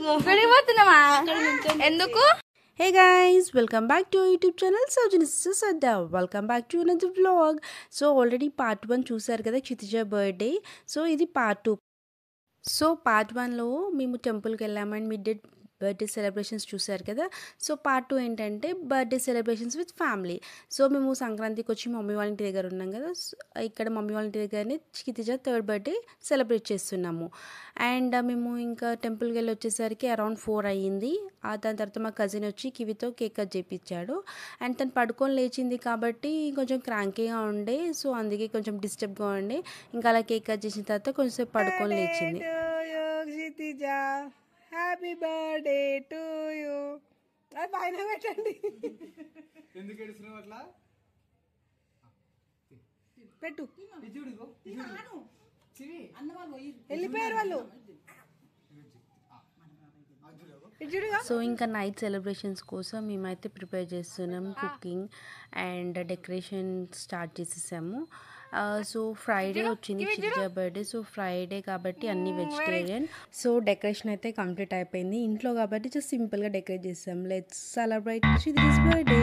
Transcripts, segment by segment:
గుడిపోతున్నావా ఎందుకు? Hey guys, welcome back to our YouTube channel. So Genesis Sadda. Welcome back to another vlog. So already part 1 చూసారు కదా క్షితిజ birthday. So ఇది part 2. So part 1లో మేము టెంపుల్కి వెళ్ళాము and me dead birthday celebrations చూసారు కదా. సో పార్ట్ 2 ఏంటంటే birthday celebrations with family. So మేము సంక్రాంతికి వచ్చి మమ్మీ వాళ్ళ ఇంటి దగ్గర ఉన్నాం కదా. ఇక్కడ మమ్మీ వాళ్ళ ఇంటి దగ్గరనే క్షితిజ థర్డ్ బర్త్డే సెలబ్రేట్ చేస్తున్నాము. అండ్ మేము ఇంకా టెంపుల్కి వెళ్ళి వచ్చేసరికి అరౌండ్ 4 అయ్యింది. దాని తర్వాత మా కజిన్ వచ్చి కివితో కేక్ కట్ చేయించాడు. అండ్ తను పడుకొని లేచింది కాబట్టి కొంచెం క్రాంకీగా ఉండే, సో అందుకే కొంచెం డిస్టర్బ్గా ఉండే. ఇంకా అలా కేక్ కట్ చేసిన తర్వాత కొంచెంసేపు పడుకొని లేచింది. Happy birthday to you. అది పైన పెట్టండి. పెట్టు. వెళ్ళిపోయారు వాళ్ళు. సో ఇంకా నైట్ సెలబ్రేషన్స్ కోసం మేమైతే ప్రిపేర్ చేస్తున్నాం. కుకింగ్ అండ్ డెకరేషన్ స్టార్ట్ చేసేసాము. సో ఫ్రైడే వచ్చింది క్షితిజ బర్త్డే. సో ఫ్రైడే కాబట్టి అన్ని వెజిటేరియన్. సో డెకరేషన్ అయితే కంప్లీట్ అయిపోయింది. ఇంట్లో కాబట్టి జస్ట్ సింపుల్గా డెకరేట్ చేసాం. Let's celebrate Kshitija's birthday.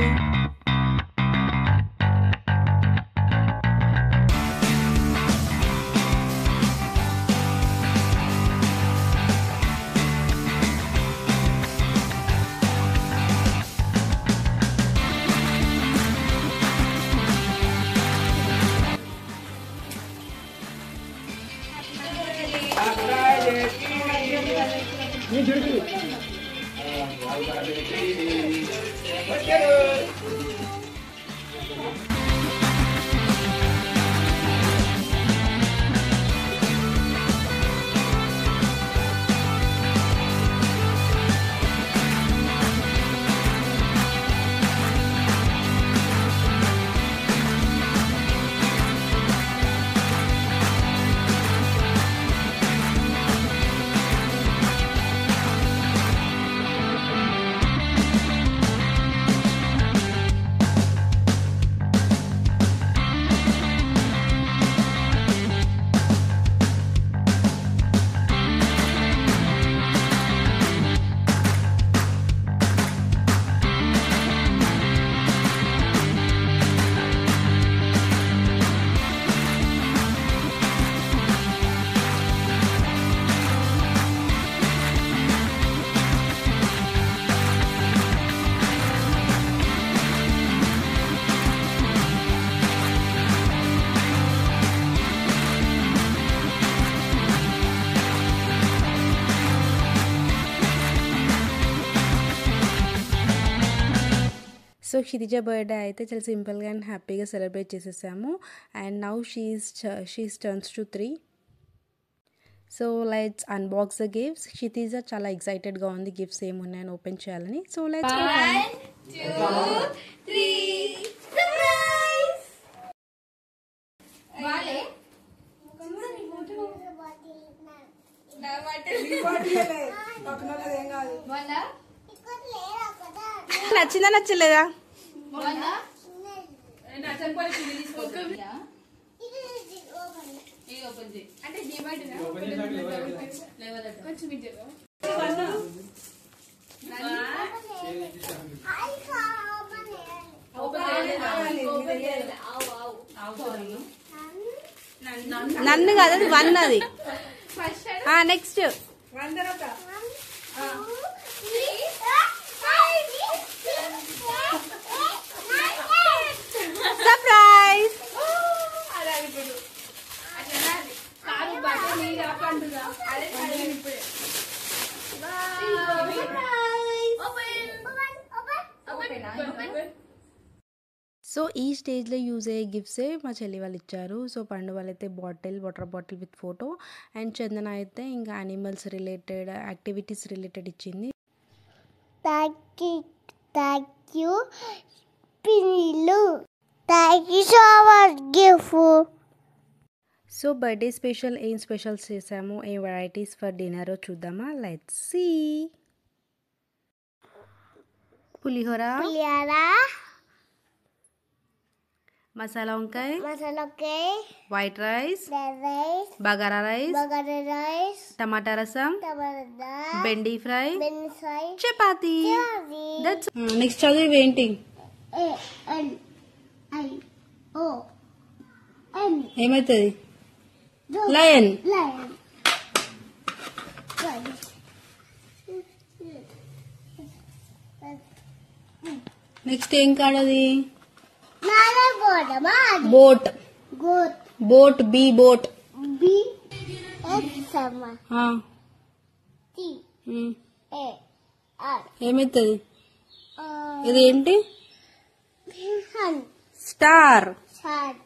So Kshitija birthday అయితే చాలా సింపుల్గా అండ్ హ్యాపీగా సెలబ్రేట్ చేసేసాము. And now she's turns to 3. So let's unbox the gifts. Kshitija చాలా ఎక్సైటెడ్గా ఉంది గిఫ్ట్స్ ఏమున్నాయని ఓపెన్ చేయాలని. So let's 1 2 3 surprise. వాలే నచ్చిందా నచ్చలేదా? నన్ను కాదు, అది 1 అది. Next surprise. సో ఈ స్టేజ్లో యూజ్ అయ్యే గిఫ్ట్సే మా చెల్లి వాళ్ళు ఇచ్చారు. సో పండు వాళ్ళైతే water bottle with photo, and Chandana అయితే ఇంకా యానిమల్స్ రిలేటెడ్ యాక్టివిటీస్ రిలేటెడ్ ఇచ్చింది. Thank you, Pinilu. Thank you so much, gift. So birthday special ఏం స్పెషల్స్ చేసాము, ఏం వెరైటీస్ ఫర్ డిన్నర్ చూద్దామా. Let's see. పులిహోర, మసాలా వంకాయ, masala okay, white rice, rice, bagara rice, bagara rice, టమాటా రసం, టమాటా, బెండి ఫ్రై, బెండి fry, chapati. Chapati. That's next చదివి ఏంటి? ఏ ఎన్ ఐ ఓ ఎన్ ఏమవుతుంది? లయన్. లయన్. నెక్స్ట్ ఏం కాడది? నారగోడమా boat. Goat boat, B boat. B S సమ టి ఏ ఆర్ ఏమవుతుంది? ఇది ఏంటి? హన్ star. Sir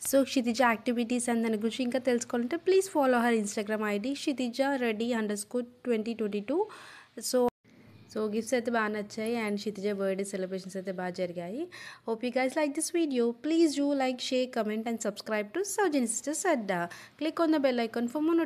so Kshitija activities and దాని గురించి ఇంకా తెలుసుకోవాలంటే please follow her Instagram ID kshtija_ready_2022. So gifts అయితే బాగా నచ్చాయి అండ్ క్షితిజ బర్త్డే సెలబ్రేషన్స్ అయితే బాగా జరిగాయి. Hope you guys like this video. Please do like, share, comment and subscribe to Saujanya Sisters Adda. Click on the bell icon for more